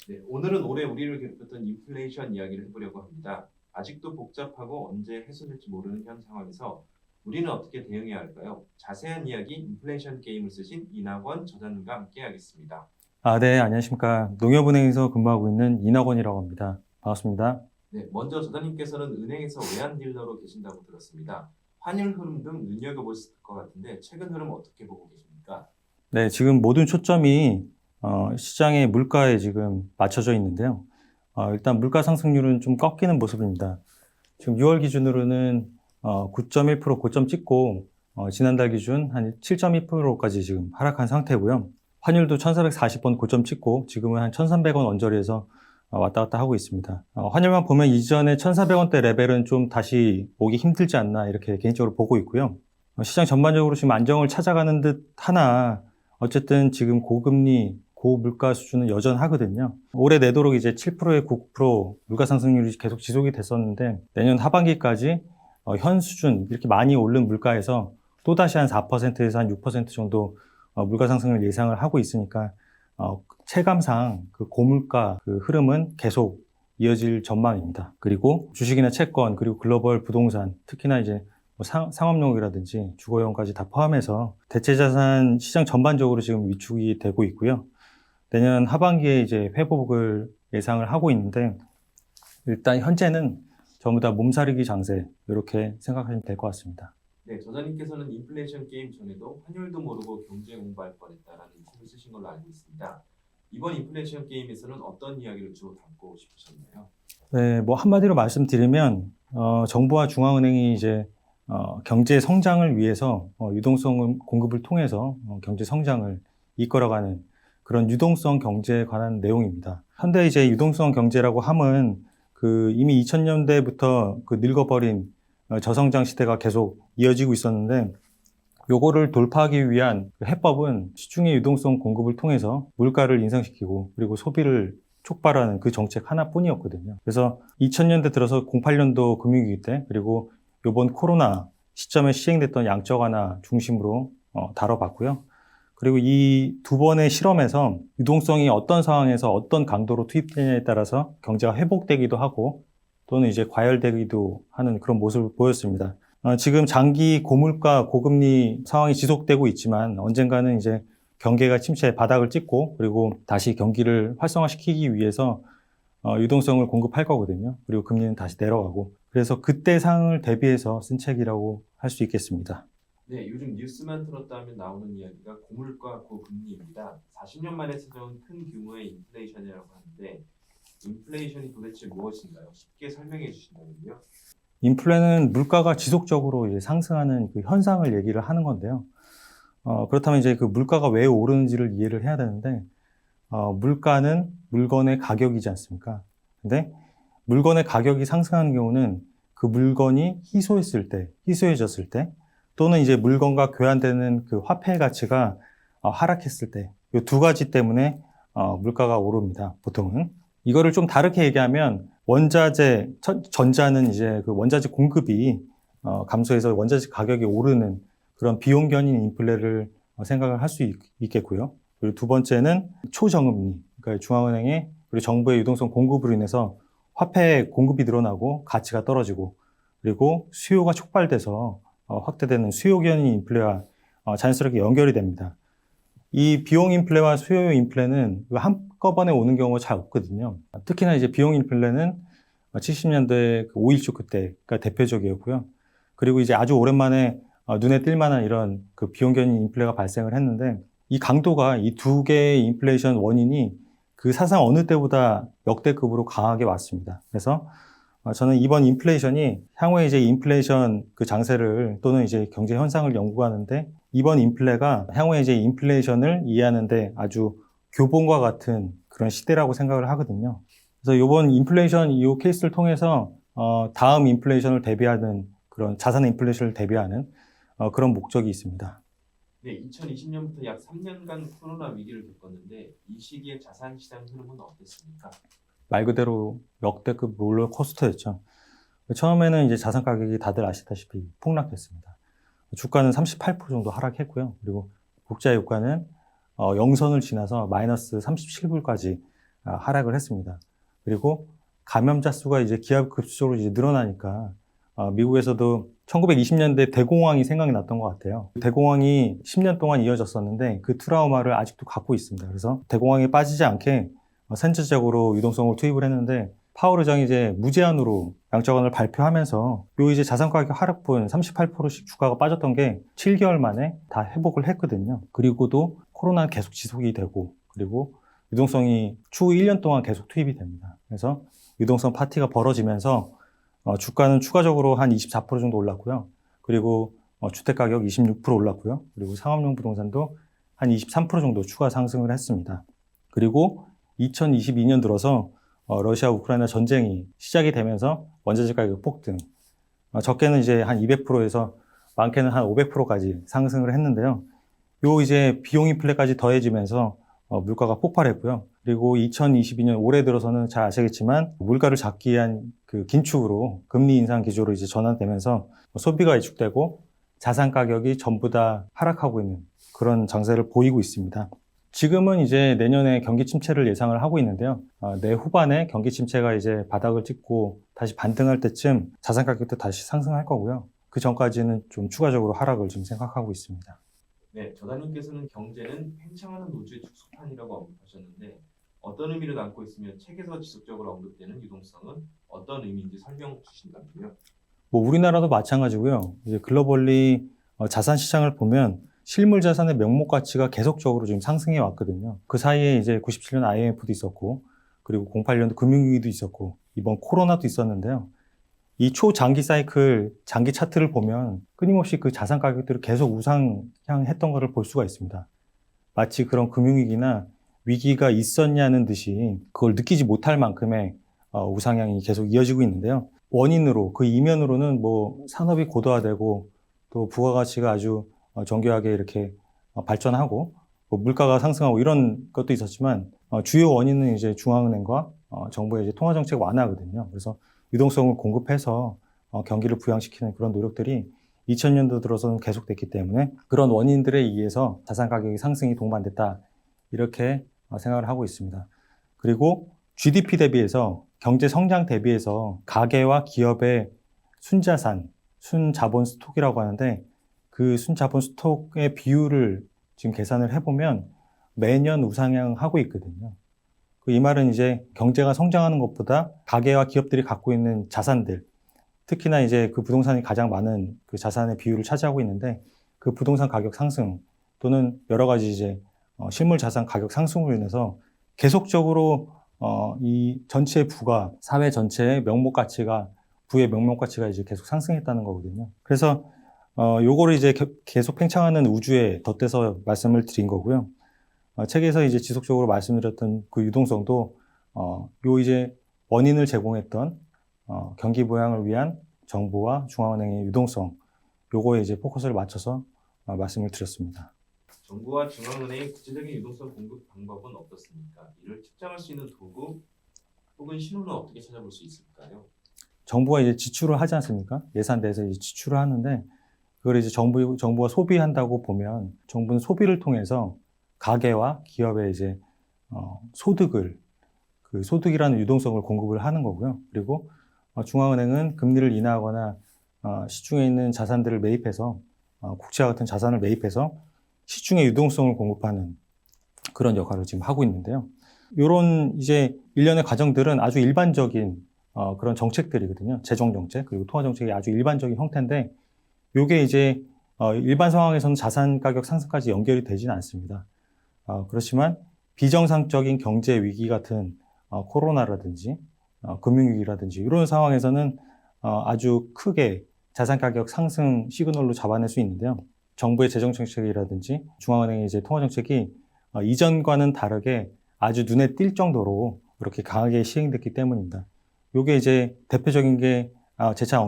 네, 오늘은 올해 우리를 괴롭혔던 인플레이션 이야기를 해보려고 합니다. 아직도 복잡하고 언제 해소될지 모르는 현 상황에서 우리는 어떻게 대응해야 할까요? 자세한 이야기 인플레이션 게임을 쓰신 이낙원 저자님과 함께 하겠습니다. 네, 안녕하십니까. 농협은행에서 근무하고 있는 이낙원이라고 합니다. 반갑습니다. 네, 먼저 저자님께서는 은행에서 외환 딜러로 계신다고 들었습니다. 환율 흐름 등 눈여겨보실 것 같은데 최근 흐름 어떻게 보고 계십니까? 네, 지금 모든 초점이 시장의 물가에 지금 맞춰져 있는데요. 일단 물가 상승률은 좀 꺾이는 모습입니다. 지금 6월 기준으로는 9.1% 고점 찍고 지난달 기준 한 7.2%까지 지금 하락한 상태고요. 환율도 1,440원 고점 찍고 지금은 한 1,300원 언저리에서 왔다 갔다 하고 있습니다. 환율만 보면 이전에 1,400원대 레벨은 좀 다시 오기 힘들지 않나 이렇게 개인적으로 보고 있고요. 시장 전반적으로 지금 안정을 찾아가는 듯 하나 어쨌든 지금 고금리, 고물가 수준은 여전하거든요. 올해 내도록 이제 7%에 9% 물가 상승률이 계속 지속이 됐었는데 내년 하반기까지 현 수준 이렇게 많이 오른 물가에서 또다시 한 4%에서 한 6% 정도 물가 상승을 예상을 하고 있으니까 체감상 그 고물가 그 흐름은 계속 이어질 전망입니다. 그리고 주식이나 채권 그리고 글로벌 부동산 특히나 이제 뭐 상업용이라든지 주거용까지 다 포함해서 대체자산 시장 전반적으로 지금 위축이 되고 있고요. 내년 하반기에 이제 회복을 예상을 하고 있는데 일단 현재는 전부 다 몸살이기 장세 이렇게 생각하시면 될 것 같습니다. 네, 저자님께서는 인플레이션 게임 전에도 환율도 모르고 경제 공부할 뻔했다라는 책을 쓰신 걸로 알고 있습니다. 이번 인플레이션 게임에서는 어떤 이야기를 주로 담고 싶으셨나요? 네, 뭐 한마디로 말씀드리면 정부와 중앙은행이 이제 경제 성장을 위해서 유동성 공급을 통해서 경제 성장을 이끌어가는 그런 유동성 경제에 관한 내용입니다. 현대 이제 유동성 경제라고 함은 그 이미 2000년대부터 그 늙어버린 저성장 시대가 계속 이어지고 있었는데 요거를 돌파하기 위한 그 해법은 시중의 유동성 공급을 통해서 물가를 인상시키고 그리고 소비를 촉발하는 그 정책 하나뿐이었거든요. 그래서 2000년대 들어서 08년도 금융위기 때 그리고 요번 코로나 시점에 시행됐던 양적 완화 중심으로 다뤄봤고요. 그리고 이 두 번의 실험에서 유동성이 어떤 상황에서 어떤 강도로 투입되냐에 따라서 경제가 회복되기도 하고 또는 이제 과열되기도 하는 그런 모습을 보였습니다. 지금 장기 고물가, 고금리 상황이 지속되고 있지만 언젠가는 이제 경기가 침체 바닥을 찍고 그리고 다시 경기를 활성화시키기 위해서 유동성을 공급할 거거든요. 그리고 금리는 다시 내려가고. 그래서 그때 상황을 대비해서 쓴 책이라고 할 수 있겠습니다. 네, 요즘 뉴스만 들었다 하면 나오는 이야기가 고물가 고금리입니다. 40년 만에 찾아온 큰 규모의 인플레이션이라고 하는데 인플레이션이 도대체 무엇인가요? 쉽게 설명해 주신다면요. 인플레는 물가가 지속적으로 이제 상승하는 그 현상을 얘기를 하는 건데요. 그렇다면 이제 그 물가가 왜 오르는지를 이해를 해야 되는데, 물가는 물건의 가격이지 않습니까? 근데 물건의 가격이 상승하는 경우는 그 물건이 희소해졌을 때, 또는 이제 물건과 교환되는 그 화폐의 가치가 하락했을 때, 이 두 가지 때문에 물가가 오릅니다. 보통은. 이거를 좀 다르게 얘기하면 원자재, 전자는 이제 그 원자재 공급이 감소해서 원자재 가격이 오르는 그런 비용 견인 인플레를 생각을 할 수 있겠고요. 그리고 두 번째는 초저금리, 그러니까 중앙은행의 그리고 정부의 유동성 공급으로 인해서 화폐 공급이 늘어나고 가치가 떨어지고 그리고 수요가 촉발돼서 확대되는 수요 견인 인플레와 자연스럽게 연결이 됩니다. 이 비용 인플레와 수요 인플레는 한꺼번에 오는 경우가 잘 없거든요. 특히나 이제 비용 인플레는 70년대 5.16 그때가 대표적이었고요. 그리고 이제 아주 오랜만에 눈에 띌 만한 이런 그 비용 견인 인플레가 발생을 했는데 이 강도가 이 두 개의 인플레이션 원인이 그 사상 어느 때보다 역대급으로 강하게 왔습니다. 그래서 저는 이번 인플레이션이 향후에 이제 인플레이션 그 장세를 또는 이제 경제 현상을 연구하는데 이번 인플레가 향후에 이제 인플레이션을 이해하는데 아주 교본과 같은 그런 시대라고 생각을 하거든요. 그래서 이번 인플레이션 이 케이스를 통해서 다음 인플레이션을 대비하는 그런 자산 인플레이션을 대비하는 그런 목적이 있습니다. 네, 2020년부터 약 3년간 코로나 위기를 겪었는데 이 시기에 자산 시장 흐름은 어땠습니까? 말 그대로 역대급 롤러코스터였죠. 처음에는 이제 자산 가격이 다들 아시다시피 폭락했습니다. 주가는 38% 정도 하락했고요. 그리고 국제 유가는 영선을 지나서 마이너스 37불까지 하락을 했습니다. 그리고 감염자 수가 이제 기하급수적으로 이제 늘어나니까 미국에서도 1920년대 대공황이 생각이 났던 것 같아요. 대공황이 10년 동안 이어졌었는데 그 트라우마를 아직도 갖고 있습니다. 그래서 대공황에 빠지지 않게 선제적으로 유동성을 투입을 했는데 파월 의장이 이제 무제한으로 양적완을 발표하면서 요 이제 자산 가격 하락분 38%씩 주가가 빠졌던 게 7개월 만에 다 회복을 했거든요. 그리고도 코로나는 계속 지속이 되고 그리고 유동성이 추후 1년 동안 계속 투입이 됩니다. 그래서 유동성 파티가 벌어지면서 주가는 추가적으로 한 24% 정도 올랐고요. 그리고 주택가격 26% 올랐고요. 그리고 상업용 부동산도 한 23% 정도 추가 상승을 했습니다. 그리고 2022년 들어서 러시아 우크라이나 전쟁이 시작이 되면서 원자재 가격 폭등, 적게는 이제 한 200%에서 많게는 한 500%까지 상승을 했는데요. 요 이제 비용 인플레까지 더해지면서 물가가 폭발했고요. 그리고 2022년 올해 들어서는 잘 아시겠지만 물가를 잡기 위한 그 긴축으로 금리 인상 기조로 이제 전환되면서 소비가 위축되고 자산 가격이 전부 다 하락하고 있는 그런 장세를 보이고 있습니다. 지금은 이제 내년에 경기 침체를 예상을 하고 있는데요. 내후반에 경기 침체가 이제 바닥을 찍고 다시 반등할 때쯤 자산 가격도 다시 상승할 거고요. 그 전까지는 좀 추가적으로 하락을 지금 생각하고 있습니다. 네, 저자님께서는 경제는 팽창하는 노주의 축소판이라고 언급하셨는데 어떤 의미를 담고 있으며 책에서 지속적으로 언급되는 유동성은 어떤 의미인지 설명 주신다면요? 뭐 우리나라도 마찬가지고요. 이제 글로벌리 자산 시장을 보면 실물 자산의 명목 가치가 계속적으로 지금 상승해 왔거든요. 그 사이에 이제 97년 IMF도 있었고, 그리고 08년도 금융위기도 있었고, 이번 코로나도 있었는데요. 이 초장기 사이클, 장기 차트를 보면 끊임없이 그 자산 가격들을 계속 우상향했던 것을 볼 수가 있습니다. 마치 그런 금융위기나 위기가 있었냐는 듯이 그걸 느끼지 못할 만큼의 우상향이 계속 이어지고 있는데요. 원인으로, 그 이면으로는 뭐 산업이 고도화되고 또 부가가치가 아주 정교하게 이렇게 발전하고 뭐 물가가 상승하고 이런 것도 있었지만 주요 원인은 이제 중앙은행과 정부의 이제 통화정책 완화거든요. 그래서 유동성을 공급해서 경기를 부양시키는 그런 노력들이 2000년도 들어서는 계속됐기 때문에 그런 원인들에 의해서 자산 가격의 상승이 동반됐다 이렇게 생각을 하고 있습니다. 그리고 GDP 대비해서 경제 성장 대비해서 가계와 기업의 순자산, 순자본 스톡이라고 하는데 그 순자본 스톡의 비율을 지금 계산을 해보면 매년 우상향하고 있거든요. 이 말은 이제 경제가 성장하는 것보다 가계와 기업들이 갖고 있는 자산들, 특히나 이제 그 부동산이 가장 많은 그 자산의 비율을 차지하고 있는데 그 부동산 가격 상승 또는 여러 가지 이제 실물 자산 가격 상승으로 인해서 계속적으로 이 전체 부가 사회 전체의 명목 가치가 부의 명목 가치가 이제 계속 상승했다는 거거든요. 그래서 요거를 이제 계속 팽창하는 우주에 덧대서 말씀을 드린 거고요. 책에서 이제 지속적으로 말씀드렸던 그 유동성도 요 이제 원인을 제공했던 경기 부양을 위한 정부와 중앙은행의 유동성 요거에 이제 포커스를 맞춰서 말씀을 드렸습니다. 정부와 중앙은행의 구체적인 유동성 공급 방법은 어떻습니까? 이를 측정할 수 있는 도구 혹은 신호는 어떻게 찾아볼 수 있을까요? 정부가 이제 지출을 하지 않습니까? 예산대에서 이제 지출을 하는데 그걸 이제 정부가 소비한다고 보면 정부는 소비를 통해서 가계와 기업의 이제 소득을 그 소득이라는 유동성을 공급을 하는 거고요. 그리고 중앙은행은 금리를 인하하거나 시중에 있는 자산들을 매입해서 국채와 같은 자산을 매입해서 시중의 유동성을 공급하는 그런 역할을 지금 하고 있는데요. 이런 이제 일련의 과정들은 아주 일반적인 그런 정책들이거든요. 재정 정책 그리고 통화 정책이 아주 일반적인 형태인데 이게 이제 일반 상황에서는 자산 가격 상승까지 연결이 되지는 않습니다. 그렇지만 비정상적인 경제 위기 같은 코로나라든지 금융위기라든지 이런 상황에서는 아주 크게 자산 가격 상승 시그널로 잡아낼 수 있는데요. 정부의 재정 정책이라든지 중앙은행의 이제 통화 정책이 이전과는 다르게 아주 눈에 띌 정도로 그렇게 강하게 시행됐기 때문입니다. 이게 이제 대표적인 게 재차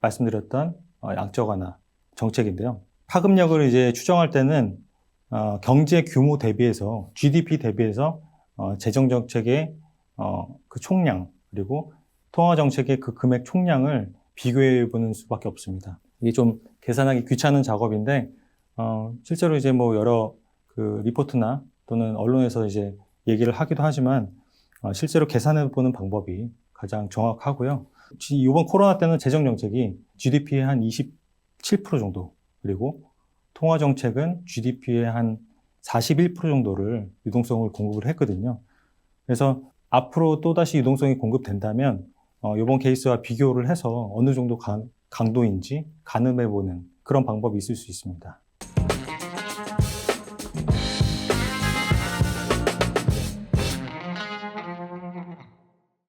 말씀드렸던 양적 완화 정책인데요. 파급력을 이제 추정할 때는 경제 규모 대비해서 GDP 대비해서 재정 정책의 그 총량 그리고 통화 정책의 그 금액 총량을 비교해 보는 수밖에 없습니다. 이게 좀 계산하기 귀찮은 작업인데 실제로 이제 뭐 여러 그 리포트나 또는 언론에서 이제 얘기를 하기도 하지만 실제로 계산해 보는 방법이 가장 정확하고요. 이번 코로나 때는 재정 정책이 GDP의 한 27% 정도, 그리고 통화 정책은 GDP의 한 41% 정도를 유동성을 공급을 했거든요. 그래서 앞으로 또다시 유동성이 공급된다면 이번 케이스와 비교를 해서 어느 정도 강도인지 가늠해 보는 그런 방법이 있을 수 있습니다.